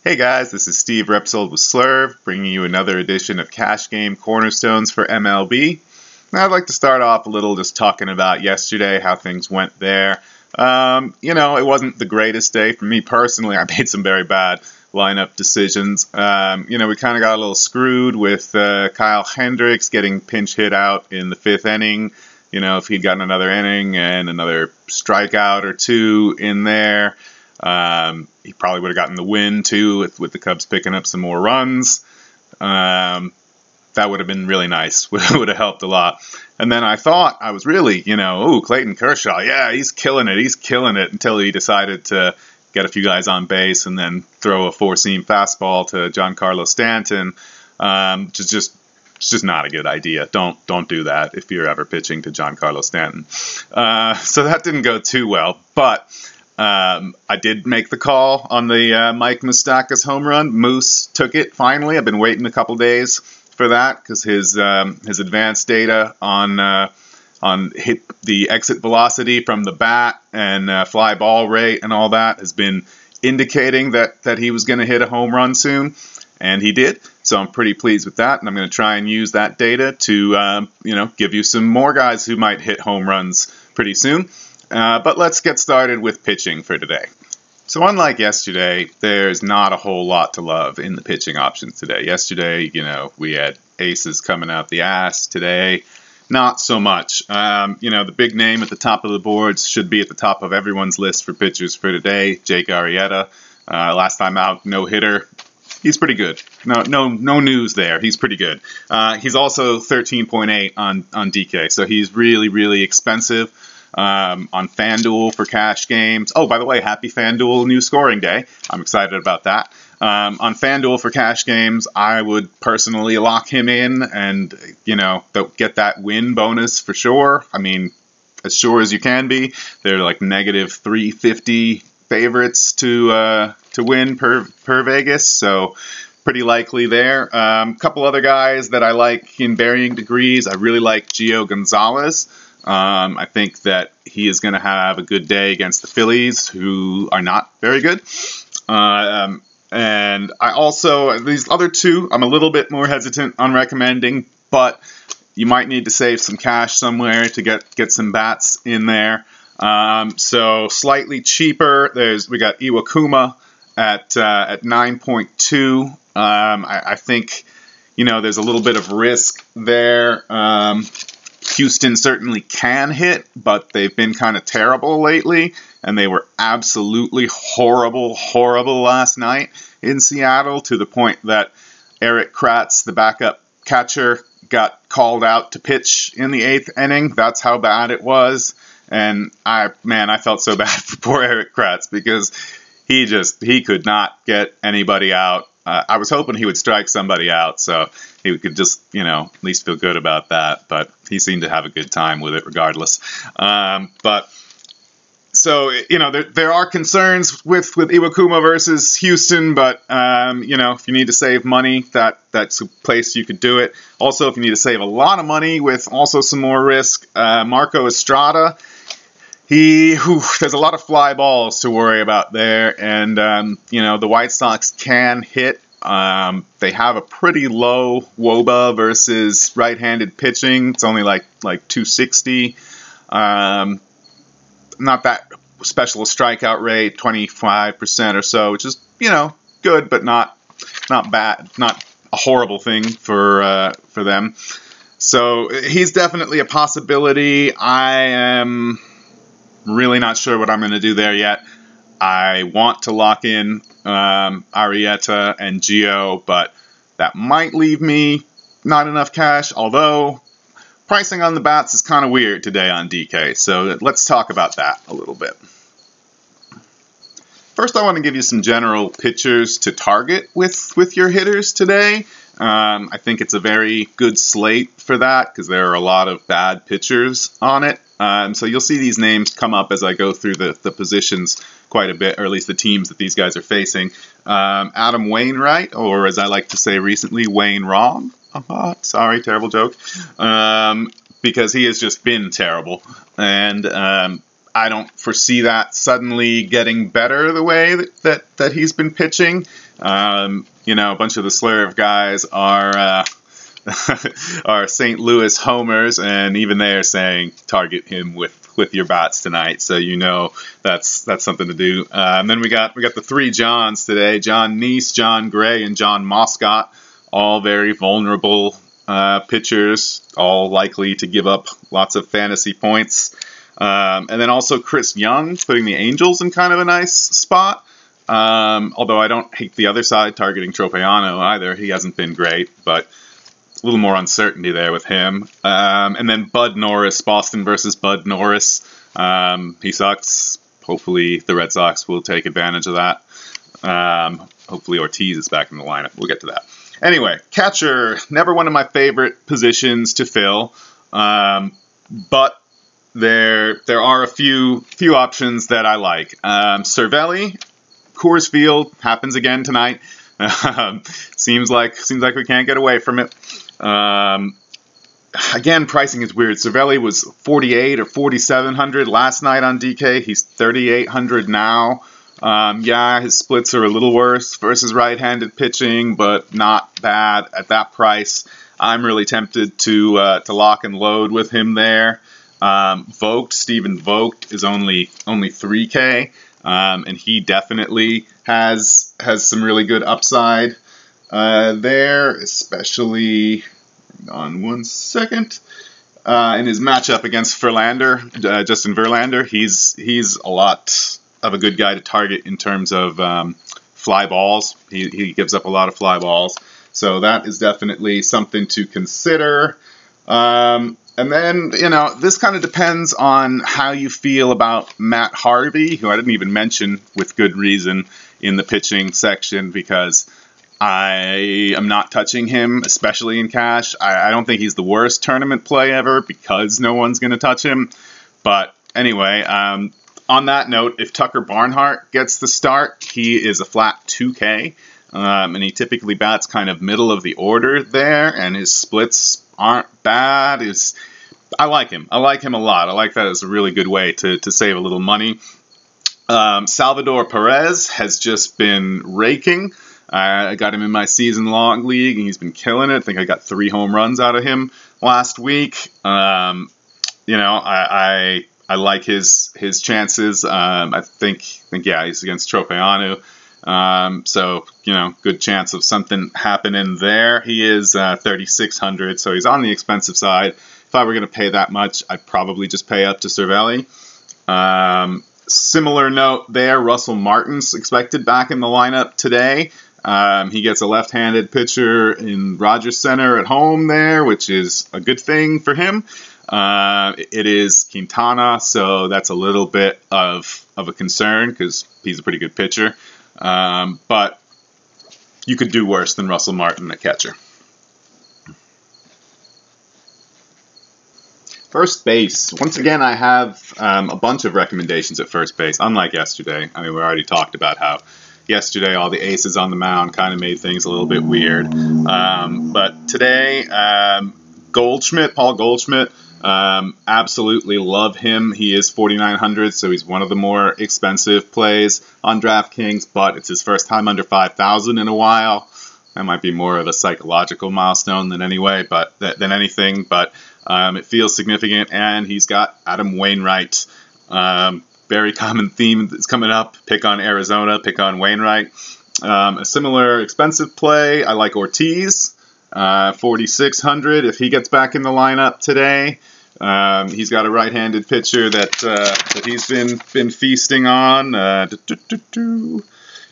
Hey guys, this is Steve Repsold with Slurve, bringing you another edition of Cash Game Cornerstones for MLB. Now I'd like to start off a little just talking about yesterday, how things went there. It wasn't the greatest day for me personally. I made some very bad lineup decisions. We kind of got a little screwed with Kyle Hendricks getting pinch hit out in the 5th inning. If he'd gotten another inning and another strikeout or two in there, he probably would have gotten the win too with the Cubs picking up some more runs. That would have been really nice. Would have helped a lot. And then I thought I was really, Clayton Kershaw, yeah, he's killing it, until he decided to get a few guys on base and then throw a 4-seam fastball to Giancarlo Stanton. It's just not a good idea. Don't do that if you're ever pitching to Giancarlo Stanton. So that didn't go too well, but I did make the call on the Mike Moustakas home run. Moose took it finally. I've been waiting a couple days for that because his advanced data on the exit velocity from the bat and fly ball rate and all that has been indicating that he was going to hit a home run soon, and he did. So I'm pretty pleased with that, and I'm going to try and use that data to give you some more guys who might hit home runs pretty soon. But let's get started with pitching for today. So unlike yesterday, there's not a whole lot to love in the pitching options today. Yesterday, we had aces coming out the ass. Today, not so much. The big name at the top of the boards should be at the top of everyone's list for pitchers for today, Jake Arrieta. Last time out, no-hitter. He's pretty good. No news there. He's pretty good. He's also 13.8 on DK, so he's really, really expensive. On FanDuel for cash games. Oh, by the way, happy FanDuel new scoring day. I'm excited about that. On FanDuel for cash games, I would personally lock him in and, get that win bonus for sure. I mean, as sure as you can be. They're like negative 350 favorites to win per Vegas, so pretty likely there. Couple other guys that I like in varying degrees. I really like Gio Gonzalez. I think that he is going to have a good day against the Phillies, who are not very good. And I also, these other two, I'm a little bit more hesitant on recommending, but you might need to save some cash somewhere to get some bats in there. So slightly cheaper, we got Iwakuma at 9.2. I think, there's a little bit of risk there. Houston certainly can hit, but they've been kind of terrible lately, and they were absolutely horrible last night in Seattle, to the point that Eric Kratz, the backup catcher, got called out to pitch in the 8th inning. That's how bad it was, and I felt so bad for poor Eric Kratz because he could not get anybody out. I was hoping he would strike somebody out, so he could just, at least feel good about that. But he seemed to have a good time with it regardless. There are concerns with Iwakuma versus Houston, but, if you need to save money, that's a place you could do it. Also, if you need to save a lot of money with also some more risk, Marco Estrada, there's a lot of fly balls to worry about there, and the White Sox can hit. They have a pretty low WOBA versus right-handed pitching. It's only like 260. Not that special a strikeout rate, 25% or so, which is good, but not bad, not a horrible thing for them. So he's definitely a possibility. I am really not sure what I'm going to do there yet. I want to lock in Arrieta and Gio, but that might leave me not enough cash, although pricing on the bats is kind of weird today on DK, so let's talk about that a little bit. First, I want to give you some general pitchers to target with your hitters today. I think it's a very good slate for that because there are a lot of bad pitchers on it. So you'll see these names come up as I go through the positions quite a bit, or at least the teams that these guys are facing. Adam Wainwright, or as I like to say recently, Wayne Wrong. Sorry, terrible joke. Because he has just been terrible. And I don't foresee that suddenly getting better the way that he's been pitching. You know, a bunch of the Slurve guys are are St. Louis homers, and even they are saying target him with your bats tonight. So you know that's something to do. And then we got the three Johns today: John Neese, John Gray, and John Moscott. All very vulnerable pitchers, all likely to give up lots of fantasy points. And then also Chris Young, putting the Angels in kind of a nice spot. Although I don't hate the other side, targeting Tropeano either. He hasn't been great, but a little more uncertainty there with him. And then Bud Norris, Boston versus Bud Norris. He sucks. Hopefully the Red Sox will take advantage of that. Hopefully Ortiz is back in the lineup. We'll get to that. Anyway, catcher, never one of my favorite positions to fill. But there are a few options that I like. Cervelli, Coors Field, happens again tonight. Seems like we can't get away from it. Again, pricing is weird. Cervelli was 4,800 or 4,700 last night on DK. He's 3,800 now. Yeah, his splits are a little worse versus right-handed pitching, but not bad at that price. I'm really tempted to lock and load with him there. Stephen Vogt is only 3K, and he definitely has some really good upside there, especially. Hang on one second. In his matchup against Verlander, Justin Verlander, he's a lot of a good guy to target in terms of fly balls. He gives up a lot of fly balls, so that is definitely something to consider. And then, you know, this kind of depends on how you feel about Matt Harvey, who I didn't even mention with good reason in the pitching section, because I am not touching him, especially in cash. I don't think he's the worst tournament play ever because no one's going to touch him. But anyway, on that note, if Tucker Barnhart gets the start, he is a flat 2K. And he typically bats kind of middle of the order there, and his splits aren't bad. I like him. I like him a lot. I like that as a really good way to save a little money. Salvador Perez has just been raking. I got him in my season-long league, and he's been killing it. I think I got 3 home runs out of him last week. You know, I like his chances. I think yeah, he's against Tropeano. So, you know, good chance of something happening there. He is 3,600, so he's on the expensive side. If I were going to pay that much, I'd probably just pay up to Cervelli. Similar note there, Russell Martin's expected back in the lineup today. He gets a left-handed pitcher in Rogers Center at home there, which is a good thing for him. It is Quintana, so that's a little bit of a concern because he's a pretty good pitcher. But you could do worse than Russell Martin at catcher. First base. Once again, I have a bunch of recommendations at first base, unlike yesterday. I mean, we already talked about how yesterday all the aces on the mound kind of made things a little bit weird. But today, Paul Goldschmidt, absolutely love him. He is 4,900, so he's one of the more expensive plays on DraftKings, but it's his first time under 5,000 in a while. That might be more of a psychological milestone than anything, but it feels significant, and he's got Adam Wainwright. Very common theme that's coming up. Pick on Arizona, pick on Wainwright. A similar expensive play, I like Ortiz, 4,600 if he gets back in the lineup today. He's got a right-handed pitcher that he's been feasting on. Bud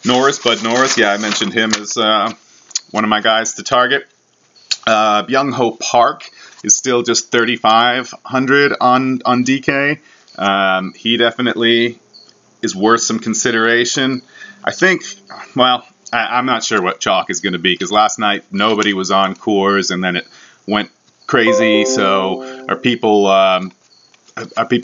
Norris, yeah, I mentioned him as one of my guys to target. Byung-Ho Park is still just 3,500 on DK. He definitely is worth some consideration. I think, well, I'm not sure what chalk is going to be because last night nobody was on Coors and then it went crazy. So are people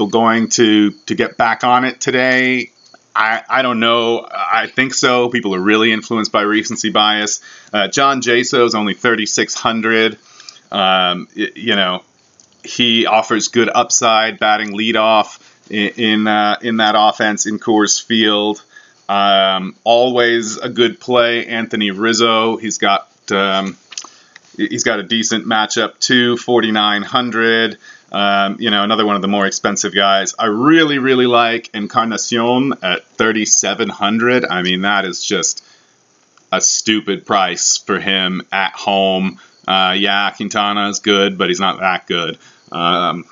going to get back on it today? I don't know. I think so. People are really influenced by recency bias. John Jaso is only 3,600. You know, he offers good upside batting leadoff in that offense in Coors Field. Always a good play, Anthony Rizzo. He's got a decent matchup too, 4,900. Another one of the more expensive guys. I really, really like Encarnacion at 3,700. I mean, that is just a stupid price for him at home. Quintana is good, but he's not that good. I'm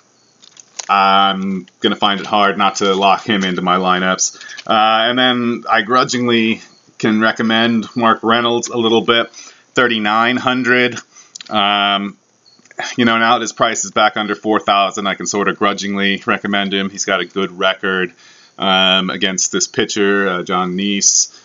going to find it hard not to lock him into my lineups. And then I grudgingly can recommend Mark Reynolds a little bit, 3,900. Now that his price is back under 4,000, I can sort of grudgingly recommend him. He's got a good record against this pitcher, John Neese.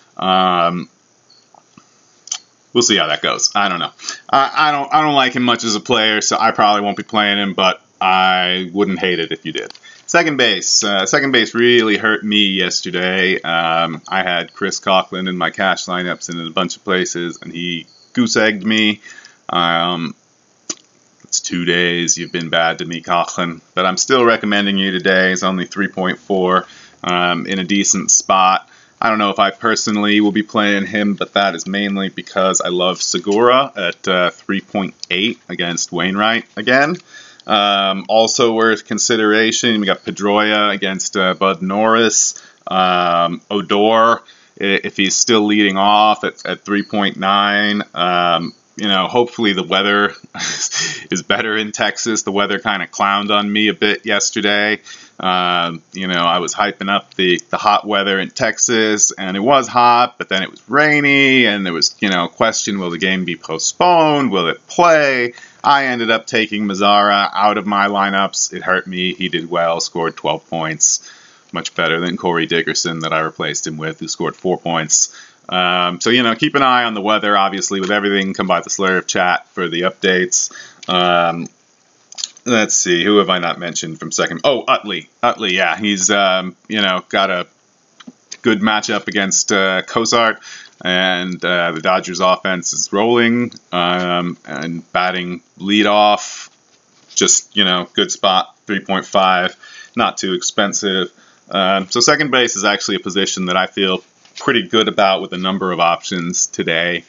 We'll see how that goes. I don't know. I don't like him much as a player, so I probably won't be playing him, but I wouldn't hate it if you did. Second base. Second base really hurt me yesterday. I had Chris Coughlin in my cash lineups and in a bunch of places, and he goose-egged me. It's 2 days. You've been bad to me, Coughlin. But I'm still recommending you today. It's only 3.4 in a decent spot. I don't know if I personally will be playing him, but that is mainly because I love Segura at 3.8 against Wainwright again. Also worth consideration, we got Pedroia against Bud Norris. Odor, if he's still leading off at 3.9. Hopefully the weather is better in Texas. The weather kind of clowned on me a bit yesterday. I was hyping up the hot weather in Texas, and it was hot, but then it was rainy, and there was, question, will the game be postponed? Will it play? I ended up taking Mazzara out of my lineups. It hurt me. He did well, scored 12 points. Much better than Corey Dickerson that I replaced him with, who scored 4 points. Keep an eye on the weather, obviously, with everything. Come by the Slurve chat for the updates. Let's see, who have I not mentioned from second? Oh, Utley. Utley, yeah, he's, got a good matchup against Cozart, and the Dodgers offense is rolling, and batting leadoff, just, good spot, 3.5, not too expensive. So second base is actually a position that I feel pretty good about with a number of options today.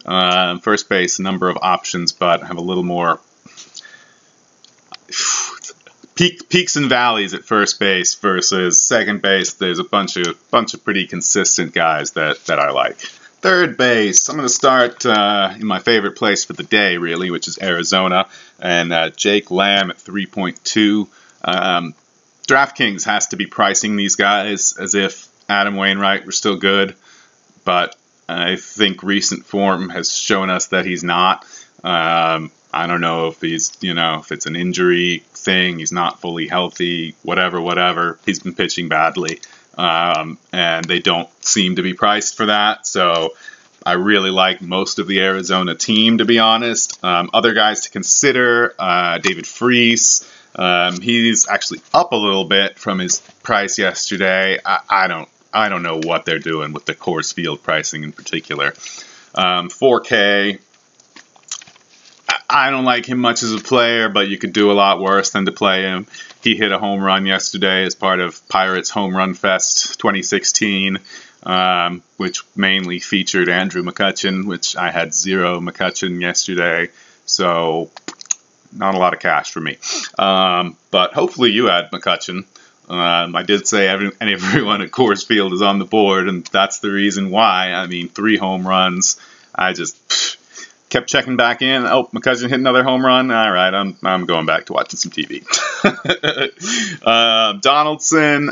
First base, a number of options, but I have a little more peaks and valleys at first base versus second base. There's a bunch of pretty consistent guys that I like. Third base, I'm going to start in my favorite place for the day, really, which is Arizona, and Jake Lamb at 3.2. DraftKings has to be pricing these guys as if Adam Wainwright were still good, but I think recent form has shown us that he's not. I don't know if he's, if it's an injury thing, he's not fully healthy, whatever. He's been pitching badly, and they don't seem to be priced for that. So I really like most of the Arizona team, to be honest. Other guys to consider, David Freese. He's actually up a little bit from his price yesterday. I don't know what they're doing with the Coors Field pricing in particular. 4K. I don't like him much as a player, but you could do a lot worse than to play him. He hit a home run yesterday as part of Pirates Home Run Fest 2016, which mainly featured Andrew McCutchen, which I had 0 McCutchen yesterday. So not a lot of cash for me. But hopefully you had McCutchen. I did say everyone at Coors Field is on the board, and that's the reason why. I mean, 3 home runs. I just kept checking back in. Oh, McCutchen hit another home run. All right, I'm going back to watching some TV. Donaldson,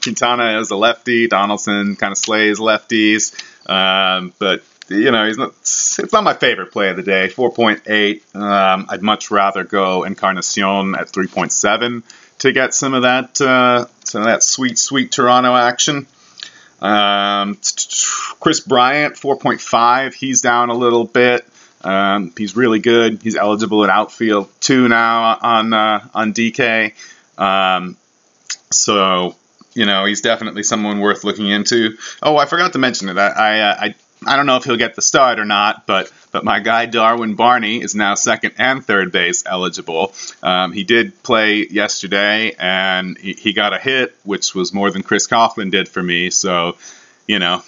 Quintana is a lefty. Donaldson kind of slays lefties, but it's not my favorite play of the day. 4.8. I'd much rather go Encarnacion at 3.7 to get some of that sweet Toronto action. Chris Bryant, 4.5. He's down a little bit. He's really good. He's eligible at outfield too now on DK. So he's definitely someone worth looking into. Oh, I forgot to mention it. I don't know if he'll get the start or not, but my guy Darwin Barney is now second and third base eligible. He did play yesterday, and he got a hit, which was more than Chris Coughlin did for me. So you know,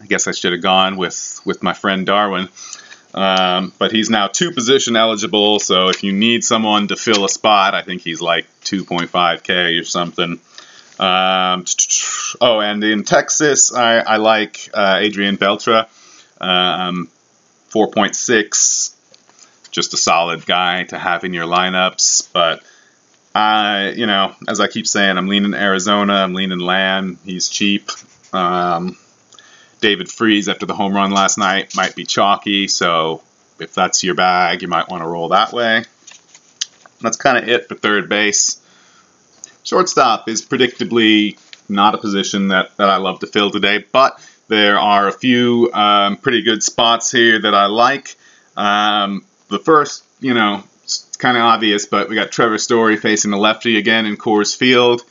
I guess I should have gone with my friend Darwin. But he's now 2 position eligible, so if you need someone to fill a spot, I think he's like 2.5K or something. Oh, and in Texas, I like Adrian Beltre, 4.6. Just a solid guy to have in your lineups. But you know, as I keep saying, I'm leaning Arizona. I'm leaning Lamb. He's cheap. David Freese after the home run last night might be chalky, so if that's your bag, you might want to roll that way. That's kind of it for third base. Shortstop is predictably not a position that I love to fill today, but there are a few pretty good spots here that I like. The first, you know, it's kind of obvious, but we got Trevor Story facing the lefty again in Coors Field.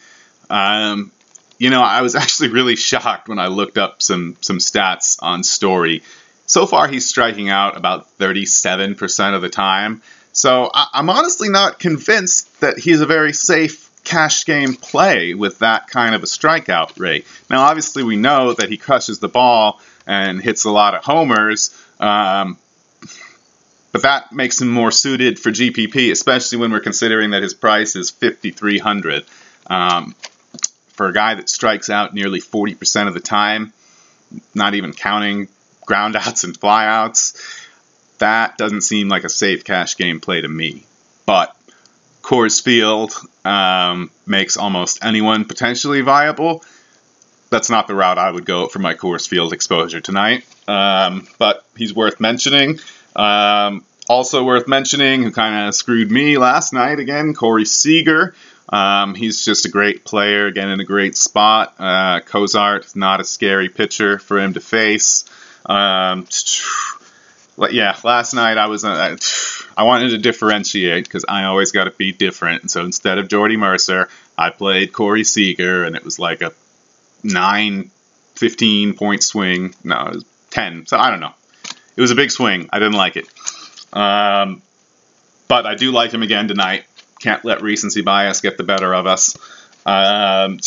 You know, I was actually really shocked when I looked up some stats on Story. So far, he's striking out about 37% of the time. So I'm honestly not convinced that he's a very safe cash game play with that kind of a strikeout rate. Now, obviously, we know that he crushes the ball and hits a lot of homers, but that makes him more suited for GPP, especially when we're considering that his price is $5,300. For a guy that strikes out nearly 40% of the time, not even counting groundouts and flyouts, that doesn't seem like a safe cash game play to me. But Coors Field makes almost anyone potentially viable. That's not the route I would go for my Coors Field exposure tonight. But he's worth mentioning. Also worth mentioning, who kind of screwed me last night again, Corey Seager. He's just a great player, again in a great spot. Cozart is not a scary pitcher for him to face. Yeah, last night I wanted to differentiate because I always got to be different. And so instead of Jordy Mercer, I played Corey Seager, and it was like a 9-15 point swing. No, it was 10. So I don't know. It was a big swing. I didn't like it. But I do like him again tonight. Can't let recency bias get the better of us. And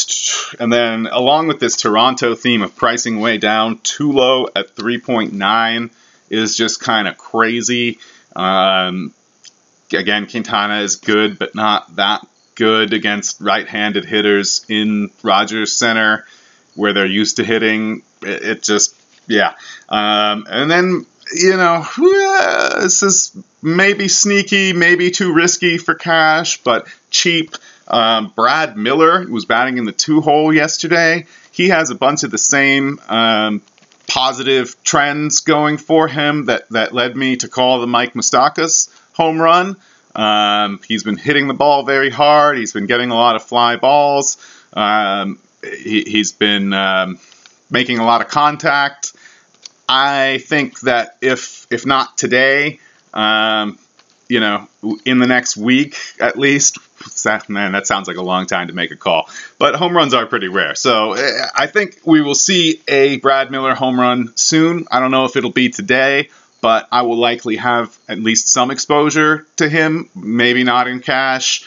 then along with this Toronto theme of pricing way down, Tulo at 3.9 is just kind of crazy. Again, Quintana is good, but not that good against right-handed hitters in Rogers Center, where they're used to hitting. It just, yeah. And then, you know, this is maybe sneaky, maybe too risky for cash, but cheap. Brad Miller was batting in the 2-hole yesterday. He has a bunch of the same positive trends going for him that led me to call the Mike Moustakas home run. He's been hitting the ball very hard. He's been getting a lot of fly balls. He's been making a lot of contact. I think that if not today, you know, in the next week at least, man, that sounds like a long time to make a call. But home runs are pretty rare. So I think we will see a Brad Miller home run soon. I don't know if it'll be today, but I will likely have at least some exposure to him. Maybe not in cash.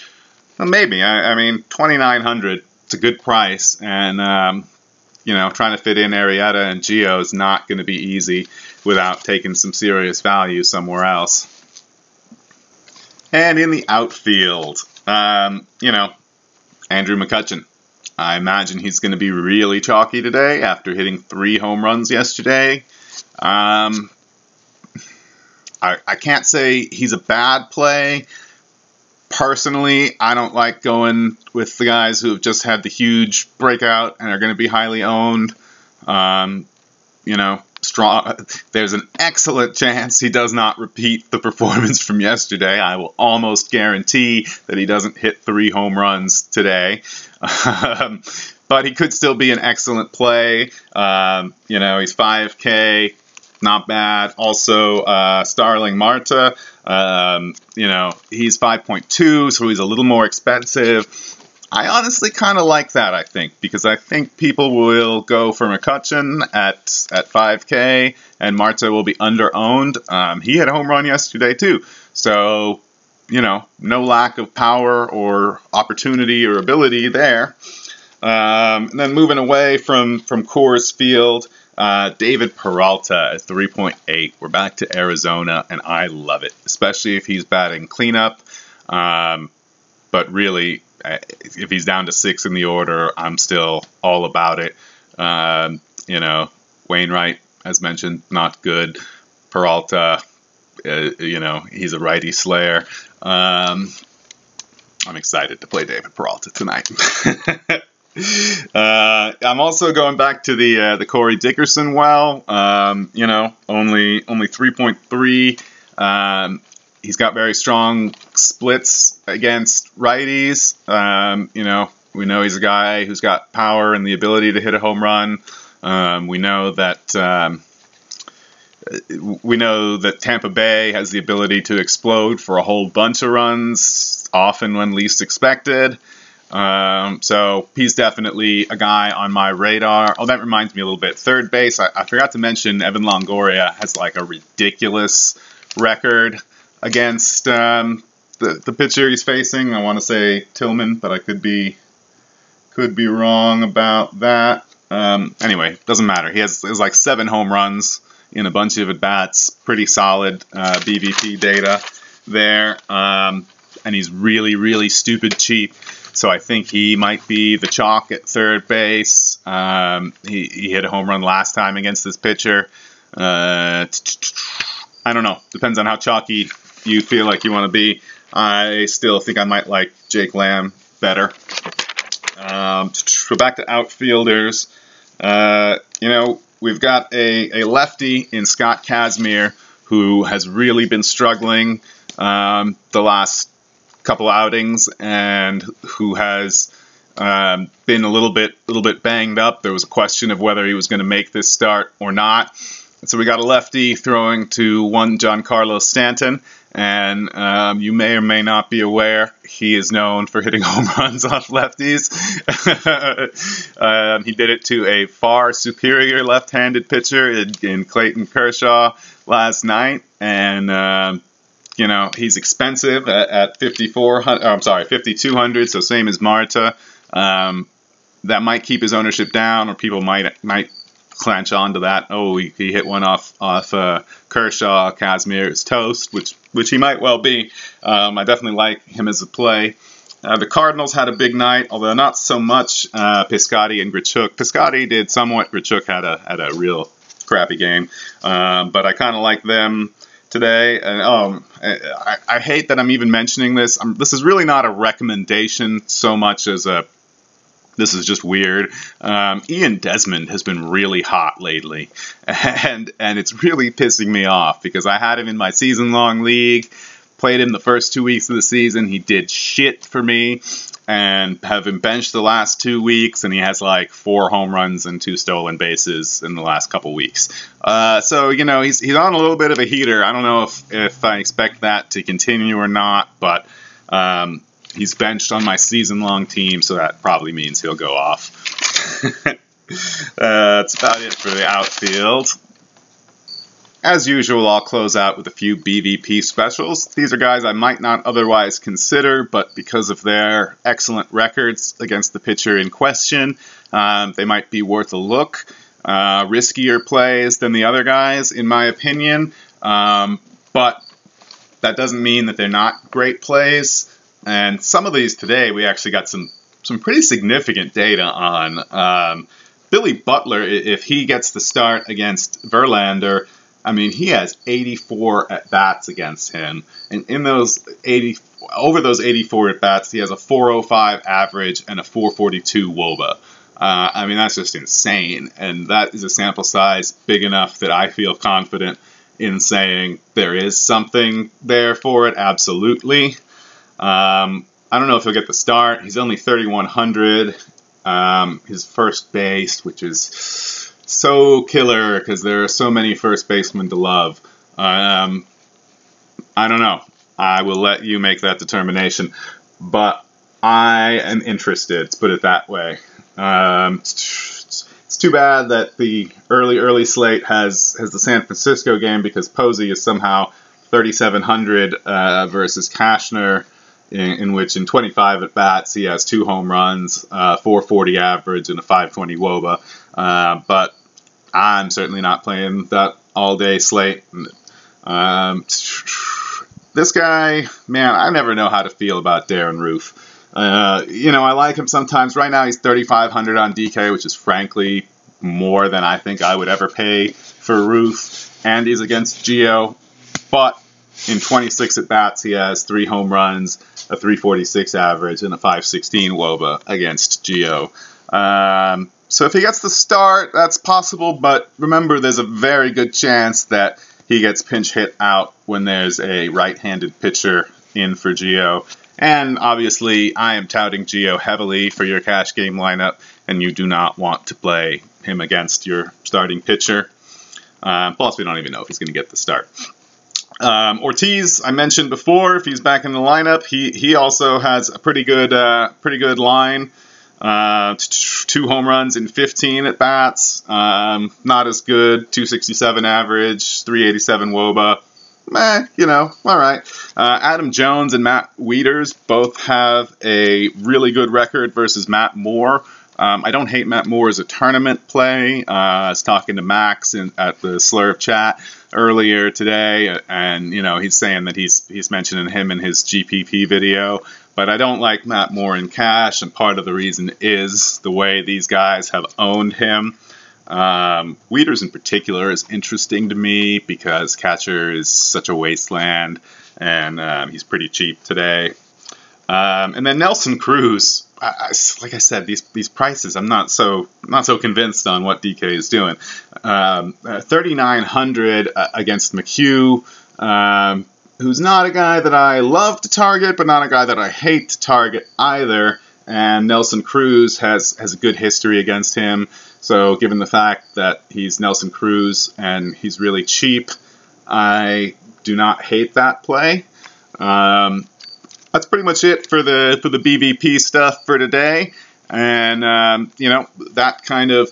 Maybe. I mean, $2,900, it's a good price. And, you know, trying to fit in Arrieta and Gio is not going to be easy without taking some serious value somewhere else. And in the outfield, you know, Andrew McCutchen. I imagine he's going to be really chalky today after hitting 3 home runs yesterday. I can't say he's a bad play. Personally, I don't like going with the guys who have just had the huge breakout and are going to be highly owned. You know, there's an excellent chance he does not repeat the performance from yesterday. I will almost guarantee that he doesn't hit 3 home runs today. But he could still be an excellent play. You know, he's 5K, not bad. Also, Starling Marte, you know, he's 5.2, so he's a little more expensive. I honestly kind of like that, I think, because I think people will go for McCutchen at 5K, and Marte will be under-owned. He had a home run yesterday, too. So, you know, no lack of power or opportunity or ability there. And then moving away from Coors Field, David Peralta at 3.8. We're back to Arizona, and I love it, especially if he's batting cleanup. But really, if he's down to 6 in the order, I'm still all about it. Wainwright, as mentioned, not good. Peralta, he's a righty slayer. I'm excited to play David Peralta tonight. I'm also going back to the Corey Dickerson well. Only 3.3. He's got very strong splits against righties. We know he's a guy who's got power and the ability to hit a home run. We know that Tampa Bay has the ability to explode for a whole bunch of runs, often when least expected. So he's definitely a guy on my radar. Oh, that reminds me a little bit. Third base, I forgot to mention Evan Longoria has like a ridiculous record against the pitcher he's facing. I want to say Tillman, but I could be wrong about that. Anyway, doesn't matter. He has like 7 home runs in a bunch of at-bats. Pretty solid BVP data there. And he's really, really stupid cheap. So I think he might be the chalk at third base. He hit a home run last time against this pitcher. I don't know. Depends on how chalky you feel like you want to be. I still think I might like Jake Lamb better. We're back to outfielders. We've got a lefty in Scott Kazmir who has really been struggling the last couple outings, and who has been a little bit banged up. There was a question of whether he was going to make this start or not. So we got a lefty throwing to one Giancarlo Stanton, and you may or may not be aware, he is known for hitting home runs off lefties. He did it to a far superior left-handed pitcher in Clayton Kershaw last night, and he's expensive at 5,200, so same as Marta. That might keep his ownership down, or people might clench onto that. Oh, he hit one off Kershaw. Kazmir is toast, which he might well be. I definitely like him as a play. The Cardinals had a big night, although not so much Piscotty and Grichuk. Piscotty did somewhat. Grichuk had a real crappy game, but I kind of like them today. And I hate that I'm even mentioning this. This is really not a recommendation so much as this is just weird. Ian Desmond has been really hot lately, and it's really pissing me off because I had him in my season-long league, played him the first 2 weeks of the season. He did shit for me, and have him benched the last 2 weeks, and he has like 4 home runs and 2 stolen bases in the last couple weeks. So he's on a little bit of a heater. I don't know if I expect that to continue or not, but he's benched on my season-long team, so that probably means he'll go off. That's about it for the outfield. As usual, I'll close out with a few BVP specials. These are guys I might not otherwise consider, but because of their excellent records against the pitcher in question, they might be worth a look. Riskier plays than the other guys, in my opinion, but that doesn't mean that they're not great plays. And some of these today, we actually got some pretty significant data on. Billy Butler, if he gets the start against Verlander, I mean, he has 84 at-bats against him. And in those over those 84 at-bats, he has a 405 average and a 442 WOBA. I mean, that's just insane. And that is a sample size big enough that I feel confident in saying there is something there for it, absolutely. I don't know if he'll get the start. He's only 3,100. His first base, which is so killer because there are so many first basemen to love. I don't know. I will let you make that determination. But I am interested, let's put it that way. It's too bad that the early slate has the San Francisco game because Posey is somehow 3,700 versus Cashner. in which in 25 at bats he has 2 home runs, 440 average, and a 520 WOBA. But I'm certainly not playing that all-day slate. This guy, man, I never know how to feel about Darren Roof. I like him sometimes. Right now he's 3,500 on DK, which is frankly more than I think I would ever pay for Roof. And he's against Gio. But in 26 at-bats, he has 3 home runs, a 346 average, and a 516 WOBA against Gio. So if he gets the start, that's possible. But remember, there's a very good chance that he gets pinch hit out when there's a right-handed pitcher in for Gio. And obviously, I am touting Gio heavily for your cash game lineup, and you do not want to play him against your starting pitcher. Plus, we don't even know if he's going to get the start. Ortiz, I mentioned before, if he's back in the lineup, he also has a pretty good line. 2 home runs in 15 at bats. Not as good. 267 average, 387 WOBA. All right. Adam Jones and Matt Wieters both have a really good record versus Matt Moore. I don't hate Matt Moore as a tournament play. I was talking to Max at the Slurv chat earlier today, and he's saying that he's mentioning him in his GPP video. But I don't like Matt Moore in cash, and part of the reason is the way these guys have owned him. Wieters in particular is interesting to me because catcher is such a wasteland, and he's pretty cheap today. And then Nelson Cruz, like I said, these prices, I'm not so convinced on what DK is doing. 3,900 against McHugh, who's not a guy that I love to target, but not a guy that I hate to target either. And Nelson Cruz has a good history against him. So given the fact that he's Nelson Cruz and he's really cheap, I do not hate that play. That's pretty much it for the BVP stuff for today. And, that kind of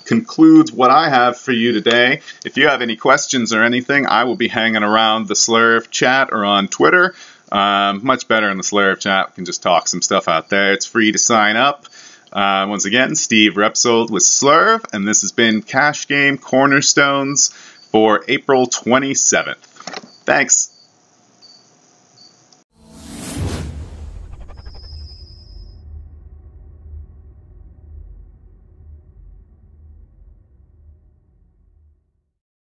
concludes what I have for you today. If you have any questions or anything, I will be hanging around the Slurv chat or on Twitter. Much better in the Slurv chat. We can just talk some stuff out there. It's free to sign up. Once again, Steve Repsold with Slurv, and this has been Cash Game Cornerstones for April 27th. Thanks.